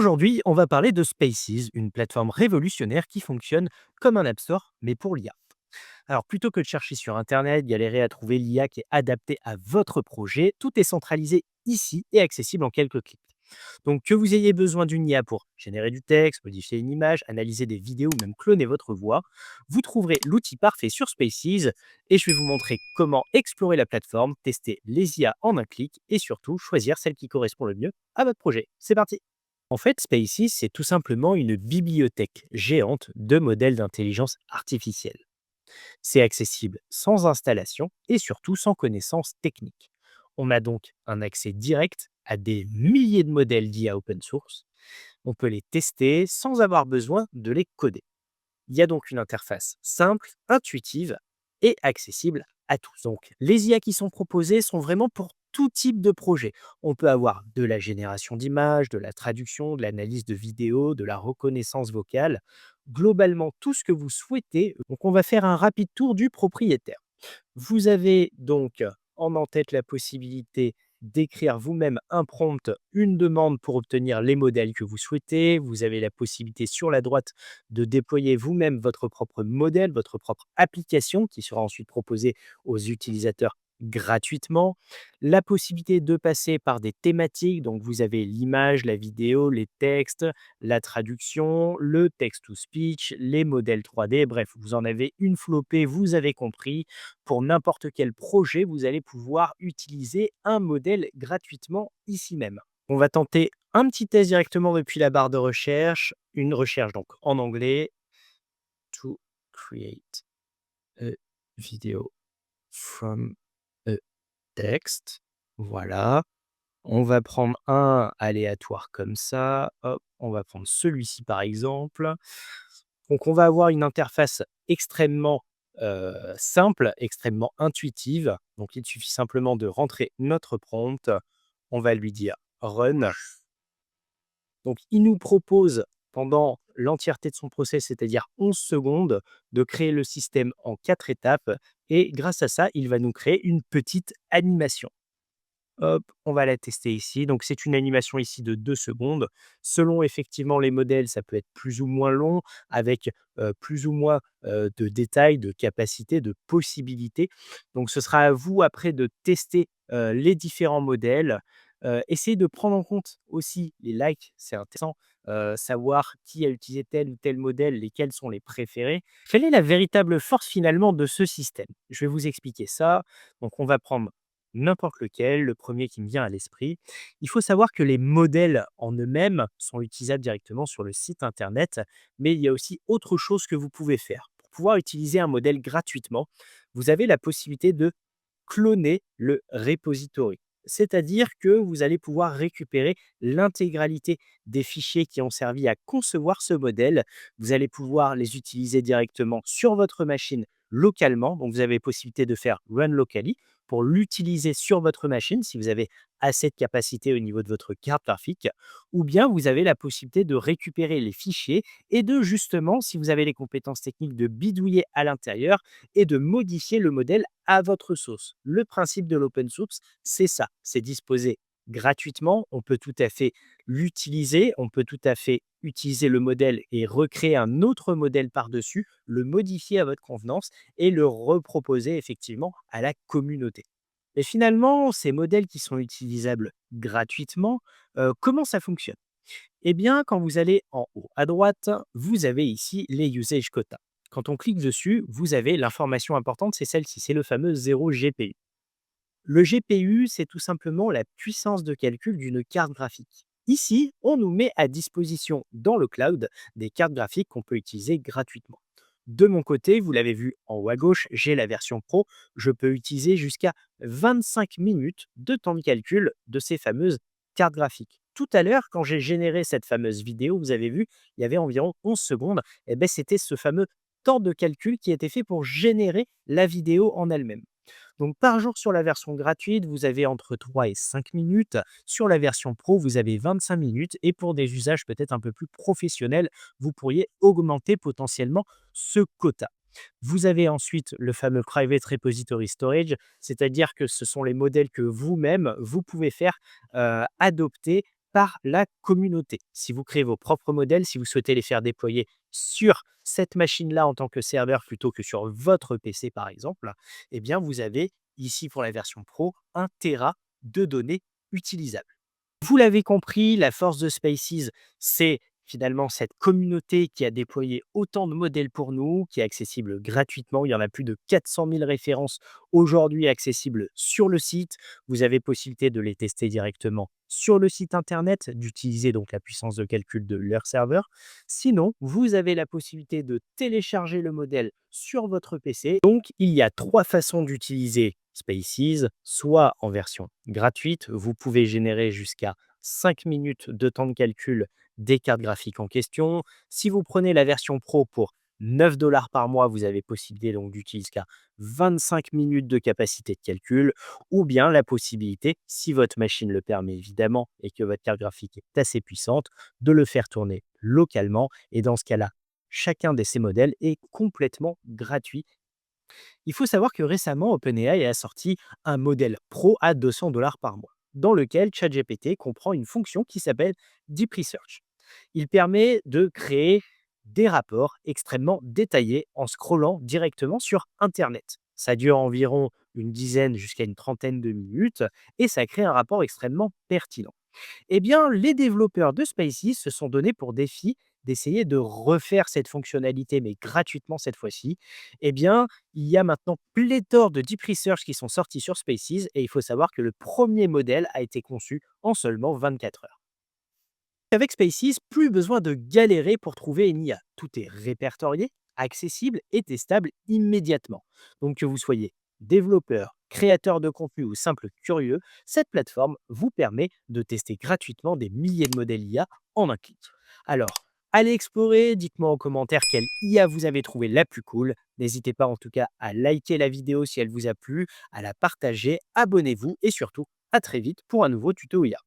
Aujourd'hui, on va parler de Spaces, une plateforme révolutionnaire qui fonctionne comme un App Store, mais pour l'IA. Alors, plutôt que de chercher sur Internet, galérer à trouver l'IA qui est adaptée à votre projet, tout est centralisé ici et accessible en quelques clics. Donc, que vous ayez besoin d'une IA pour générer du texte, modifier une image, analyser des vidéos ou même cloner votre voix, vous trouverez l'outil parfait sur Spaces et je vais vous montrer comment explorer la plateforme, tester les IA en un clic et surtout choisir celle qui correspond le mieux à votre projet. C'est parti! En fait, Spaces, c'est tout simplement une bibliothèque géante de modèles d'intelligence artificielle. C'est accessible sans installation et surtout sans connaissance technique. On a donc un accès direct à des milliers de modèles d'IA open source. On peut les tester sans avoir besoin de les coder. Il y a donc une interface simple, intuitive et accessible à tous. Donc, les IA qui sont proposées sont vraiment pour tout type de projet. On peut avoir de la génération d'images, de la traduction, de l'analyse de vidéos, de la reconnaissance vocale, globalement tout ce que vous souhaitez. Donc, on va faire un rapide tour du propriétaire. Vous avez donc en tête la possibilité d'écrire vous-même un prompt, une demande pour obtenir les modèles que vous souhaitez. Vous avez la possibilité sur la droite de déployer vous-même votre propre modèle, votre propre application qui sera ensuite proposée aux utilisateurs gratuitement. La possibilité de passer par des thématiques, donc vous avez l'image, la vidéo, les textes, la traduction, le text-to-speech, les modèles 3D, bref, vous en avez une flopée, vous avez compris. Pour n'importe quel projet, vous allez pouvoir utiliser un modèle gratuitement ici même. On va tenter un petit test directement depuis la barre de recherche, une recherche donc en anglais, to create a video from a text. Voilà. On va prendre un aléatoire comme ça. Hop, on va prendre celui-ci par exemple. Donc on va avoir une interface extrêmement simple, extrêmement intuitive. Donc il suffit simplement de rentrer notre prompt. On va lui dire run. Donc il nous propose pendant l'entièreté de son process, c'est-à-dire 11 secondes, de créer le système en 4 étapes. Et grâce à ça, il va nous créer une petite animation. Hop, on va la tester ici. Donc, c'est une animation ici de 2 secondes. Selon effectivement les modèles, ça peut être plus ou moins long, avec plus ou moins de détails, de capacités, de possibilités. Donc, ce sera à vous après de tester les différents modèles. Essayez de prendre en compte aussi les likes, c'est intéressant. Savoir qui a utilisé tel ou tel modèle, lesquels sont les préférés. Quelle est la véritable force finalement de ce système? Je vais vous expliquer ça. Donc, on va prendre n'importe lequel, le premier qui me vient à l'esprit. Il faut savoir que les modèles en eux-mêmes sont utilisables directement sur le site internet, mais il y a aussi autre chose que vous pouvez faire. Pour pouvoir utiliser un modèle gratuitement, vous avez la possibilité de cloner le repository. C'est-à-dire que vous allez pouvoir récupérer l'intégralité des fichiers qui ont servi à concevoir ce modèle. Vous allez pouvoir les utiliser directement sur votre machine localement. Donc, vous avez possibilité de faire run locally pour l'utiliser sur votre machine si vous avez assez de capacité au niveau de votre carte graphique. Ou bien vous avez la possibilité de récupérer les fichiers et de justement, si vous avez les compétences techniques, de bidouiller à l'intérieur et de modifier le modèle à votre sauce. Le principe de l'open source, c'est ça, c'est disposé gratuitement. On peut tout à fait l'utiliser, on peut tout à fait utiliser le modèle et recréer un autre modèle par-dessus, le modifier à votre convenance et le reproposer effectivement à la communauté. Et finalement, ces modèles qui sont utilisables gratuitement, comment ça fonctionne? Eh bien, quand vous allez en haut à droite, vous avez ici les usage quotas. Quand on clique dessus, vous avez l'information importante, c'est celle-ci, c'est le fameux 0 GPU. Le GPU, c'est tout simplement la puissance de calcul d'une carte graphique. Ici, on nous met à disposition dans le cloud des cartes graphiques qu'on peut utiliser gratuitement. De mon côté, vous l'avez vu en haut à gauche, j'ai la version Pro. Je peux utiliser jusqu'à 25 minutes de temps de calcul de ces fameuses cartes graphiques. Tout à l'heure, quand j'ai généré cette fameuse vidéo, vous avez vu, il y avait environ 11 secondes. Et ben, c'était ce fameux temps de calcul qui était fait pour générer la vidéo en elle-même. Donc par jour sur la version gratuite, vous avez entre 3 et 5 minutes. Sur la version pro, vous avez 25 minutes. Et pour des usages peut-être un peu plus professionnels, vous pourriez augmenter potentiellement ce quota. Vous avez ensuite le fameux Private Repository Storage, c'est-à-dire que ce sont les modèles que vous-même, vous pouvez faire adopter par la communauté. Si vous créez vos propres modèles, si vous souhaitez les faire déployer sur cette machine-là en tant que serveur plutôt que sur votre PC par exemple, eh bien vous avez ici pour la version pro 1 téra de données utilisables. Vous l'avez compris, la force de Spaces, c'est finalement cette communauté qui a déployé autant de modèles pour nous, qui est accessible gratuitement. Il y en a plus de 400 000 références aujourd'hui accessibles sur le site. Vous avez possibilité de les tester directement sur le site internet, d'utiliser donc la puissance de calcul de leur serveur. Sinon, vous avez la possibilité de télécharger le modèle sur votre PC. Donc, il y a trois façons d'utiliser Spaces, soit en version gratuite, vous pouvez générer jusqu'à 5 minutes de temps de calcul des cartes graphiques en question. Si vous prenez la version pro pour 9 $ par mois, vous avez possibilité donc d'utiliser jusqu'à 25 minutes de capacité de calcul, ou bien la possibilité, si votre machine le permet évidemment et que votre carte graphique est assez puissante, de le faire tourner localement. Et dans ce cas-là, chacun de ces modèles est complètement gratuit. Il faut savoir que récemment, OpenAI a sorti un modèle pro à 200 $ par mois, dans lequel ChatGPT comprend une fonction qui s'appelle Deep Research. Il permet de créer des rapports extrêmement détaillés en scrollant directement sur Internet. Ça dure environ une dizaine jusqu'à une trentaine de minutes et ça crée un rapport extrêmement pertinent. Eh bien, les développeurs de Spaces se sont donnés pour défi d'essayer de refaire cette fonctionnalité, mais gratuitement cette fois-ci. Eh bien, il y a maintenant pléthore de deep research qui sont sortis sur Spaces et il faut savoir que le premier modèle a été conçu en seulement 24 heures. Avec Spaces, plus besoin de galérer pour trouver une IA. Tout est répertorié, accessible et testable immédiatement. Donc que vous soyez développeur, créateur de contenu ou simple curieux, cette plateforme vous permet de tester gratuitement des milliers de modèles IA en un clic. Alors, allez explorer, dites-moi en commentaire quelle IA vous avez trouvé la plus cool. N'hésitez pas en tout cas à liker la vidéo si elle vous a plu, à la partager, abonnez-vous et surtout à très vite pour un nouveau tuto IA.